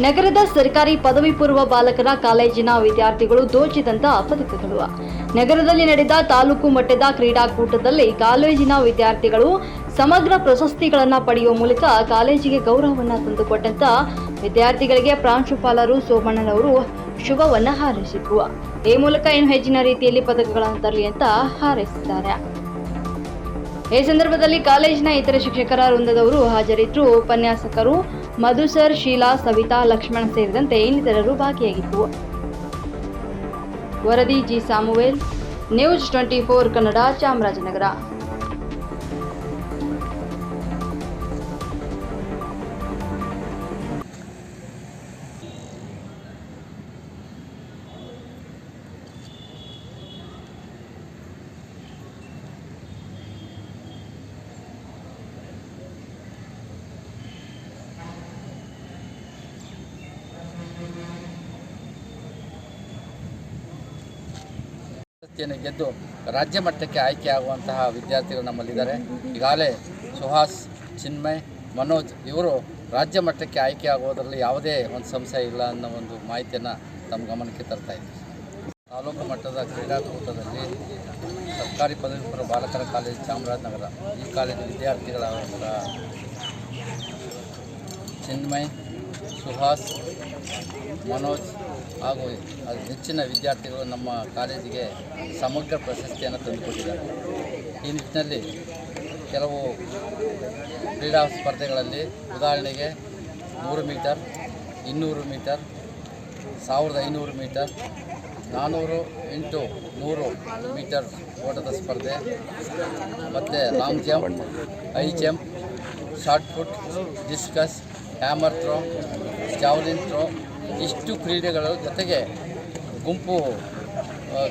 ನಗರದ ಸರ್ಕಾರಿ ಪದವಿ ಪೂರ್ವ ಬಾಲಕರ ಕಾಲೇಜಿನ ವಿದ್ಯಾರ್ಥಿಗಳು ದೋಚಿದಂತಹ ಪದಕಗಳು. ನಗರದಲ್ಲಿ ನಡೆದ ತಾಲೂಕು ಮಟ್ಟದ ಕ್ರೀಡಾಕೂಟದಲ್ಲಿ ಕಾಲೇಜಿನ ವಿದ್ಯಾರ್ಥಿಗಳು ಸಮಗ್ರ ಪ್ರಶಸ್ತಿಗಳನ್ನು ಪಡೆಯುವ ಮೂಲಕ ಕಾಲೇಜಿಗೆ ಗೌರವವನ್ನು ತಂದುಕೊಟ್ಟಂತ ವಿದ್ಯಾರ್ಥಿಗಳಿಗೆ ಪ್ರಾಂಶುಪಾಲರು ಸೋಮಣ್ಣನವರು ಶುಭವನ್ನ ಹಾರೈಸಿದ್ರು. ಈ ಮೂಲಕ ಇನ್ನು ಹೆಚ್ಚಿನ ರೀತಿಯಲ್ಲಿ ಪದಕಗಳನ್ನು ತರಲಿ ಅಂತ ಹಾರೈಸಿದ್ದಾರೆ. ಈ ಸಂದರ್ಭದಲ್ಲಿ ಕಾಲೇಜಿನ ಇತರ ಶಿಕ್ಷಕರ ವೃಂದದವರು ಹಾಜರಿದ್ದು ಉಪನ್ಯಾಸಕರು ಮಧು ಸರ್, ಶೀಲಾ, ಸವಿತಾ, ಲಕ್ಷ್ಮಣ ಸೇರಿದಂತೆ ಇನ್ನಿತರರು ಭಾಗಿಯಾಗಿದ್ದರು. ವರದಿ ಜಿ ಸಾಮುವೇಲ್, ನ್ಯೂಸ್ 24 ಕನ್ನಡ, ಚಾಮರಾಜನಗರ. ಗೆದ್ದು ರಾಜ್ಯ ಮಟ್ಟಕ್ಕೆ ಆಯ್ಕೆಯಾಗುವಂತಹ ವಿದ್ಯಾರ್ಥಿಗಳು ನಮ್ಮಲ್ಲಿದ್ದಾರೆ. ಈಗಾಗಲೇ ಸುಹಾಸ್, ಚಿನ್ಮಯ್, ಮನೋಜ್ ಇವರು ರಾಜ್ಯ ಮಟ್ಟಕ್ಕೆ ಆಯ್ಕೆಯಾಗುವುದರಲ್ಲಿ ಯಾವುದೇ ಒಂದು ಸಂಶಯ ಇಲ್ಲ ಅನ್ನೋ ಒಂದು ಮಾಹಿತಿಯನ್ನು ತಮ್ಮ ಗಮನಕ್ಕೆ ತರ್ತಾ ಇದ್ದೀವಿ. ತಾಲೂಕು ಮಟ್ಟದ ಕ್ರೀಡಾಕೂಟದಲ್ಲಿ ಸರ್ಕಾರಿ ಪದವಿ ಪೂರ್ವ ಬಾಲಕರ ಕಾಲೇಜು ಚಾಮರಾಜನಗರ ಈ ಕಾಲೇಜು ವಿದ್ಯಾರ್ಥಿಗಳಾದ ಚಿನ್ಮಯ್, ಸುಹಾಸ್, ಮನೋಜ್ ಹಾಗೂ ಹೆಚ್ಚಿನ ವಿದ್ಯಾರ್ಥಿಗಳು ನಮ್ಮ ಕಾಲೇಜಿಗೆ ಸಮಗ್ರ ಪ್ರಶಸ್ತಿಯನ್ನು ತಂದುಕೊಟ್ಟಿದ್ದಾರೆ. ಈ ನಿಟ್ಟಿನಲ್ಲಿ ಕೆಲವು ಕ್ರೀಡಾ ಸ್ಪರ್ಧೆಗಳಲ್ಲಿ ಉದಾಹರಣೆಗೆ 100 ಮೀಟರ್, 200 ಮೀಟರ್, 1500 ಮೀಟರ್, 400 × 100 ಮೀಟರ್ ಓಟದ ಸ್ಪರ್ಧೆ, ಮತ್ತು long jump, high jump, shot put, discus, hammer throw, javelin throw ಇಷ್ಟು ಕ್ರೀಡೆಗಳ ಜೊತೆಗೆ ಗುಂಪು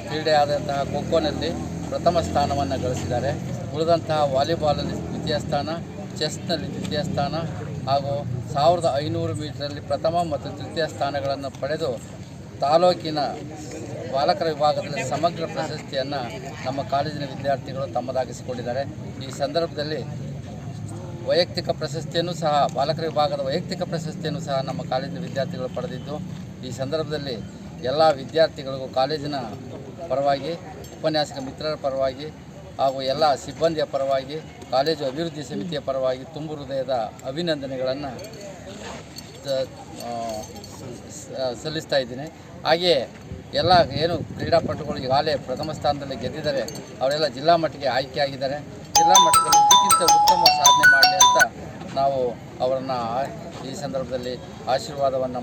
ಕ್ರೀಡೆ ಆದಂತಹ ಖೋಖೋನಲ್ಲಿ ಪ್ರಥಮ ಸ್ಥಾನವನ್ನು ಗಳಿಸಿದ್ದಾರೆ. ಉಳಿದಂತಹ ವಾಲಿಬಾಲಲ್ಲಿ ದ್ವಿತೀಯ ಸ್ಥಾನ, ಚೆಸ್ನಲ್ಲಿ ದ್ವಿತೀಯ ಸ್ಥಾನ ಹಾಗೂ 1500 ಮೀಟರಲ್ಲಿ ಪ್ರಥಮ ಮತ್ತು ತೃತೀಯ ಸ್ಥಾನಗಳನ್ನು ಪಡೆದು ತಾಲೂಕಿನ ಬಾಲಕರ ವಿಭಾಗದಲ್ಲಿ ಸಮಗ್ರ ಪ್ರಶಸ್ತಿಯನ್ನು ನಮ್ಮ ಕಾಲೇಜಿನ ವಿದ್ಯಾರ್ಥಿಗಳು ತಮ್ಮದಾಗಿಸಿಕೊಂಡಿದ್ದಾರೆ. ಈ ಸಂದರ್ಭದಲ್ಲಿ ವೈಯಕ್ತಿಕ ಪ್ರಶಸ್ತಿಯನ್ನು ಸಹ ಬಾಲಕರ ವಿಭಾಗದ ವೈಯಕ್ತಿಕ ಪ್ರಶಸ್ತಿಯನ್ನು ಸಹ ನಮ್ಮ ಕಾಲೇಜಿನ ವಿದ್ಯಾರ್ಥಿಗಳು ಪಡೆದಿದ್ದು, ಈ ಸಂದರ್ಭದಲ್ಲಿ ಎಲ್ಲ ವಿದ್ಯಾರ್ಥಿಗಳಿಗೂ ಕಾಲೇಜಿನ ಪರವಾಗಿ, ಉಪನ್ಯಾಸಕ ಮಿತ್ರರ ಪರವಾಗಿ ಹಾಗೂ ಎಲ್ಲ ಸಿಬ್ಬಂದಿಯ ಪರವಾಗಿ, ಕಾಲೇಜು ಅಭಿವೃದ್ಧಿ ಸಮಿತಿಯ ಪರವಾಗಿ ತುಂಬು ಹೃದಯದ ಅಭಿನಂದನೆಗಳನ್ನು ಸಲ್ಲಿಸ್ತಾ ಇದ್ದೀನಿ. ಹಾಗೆಯೇ ಎಲ್ಲ ಏನು ಕ್ರೀಡಾಪಟುಗಳು ಈಗಾಗಲೇ ಪ್ರಥಮ ಸ್ಥಾನದಲ್ಲಿ ಗೆದ್ದಿದ್ದಾರೆ ಅವರೆಲ್ಲ ಜಿಲ್ಲಾ ಮಟ್ಟಿಗೆ ಆಯ್ಕೆಯಾಗಿದ್ದಾರೆ. ಜಿಲ್ಲಾ ಮಟ್ಟದಲ್ಲಿ ಇದಕ್ಕಿಂತ ಉತ್ತಮ ಸಾಧನೆ ಮಾಡಲಿ ಅಂತ ನಾವು ಅವರನ್ನು ಈ ಸಂದರ್ಭದಲ್ಲಿ ಆಶೀರ್ವಾದವನ್ನು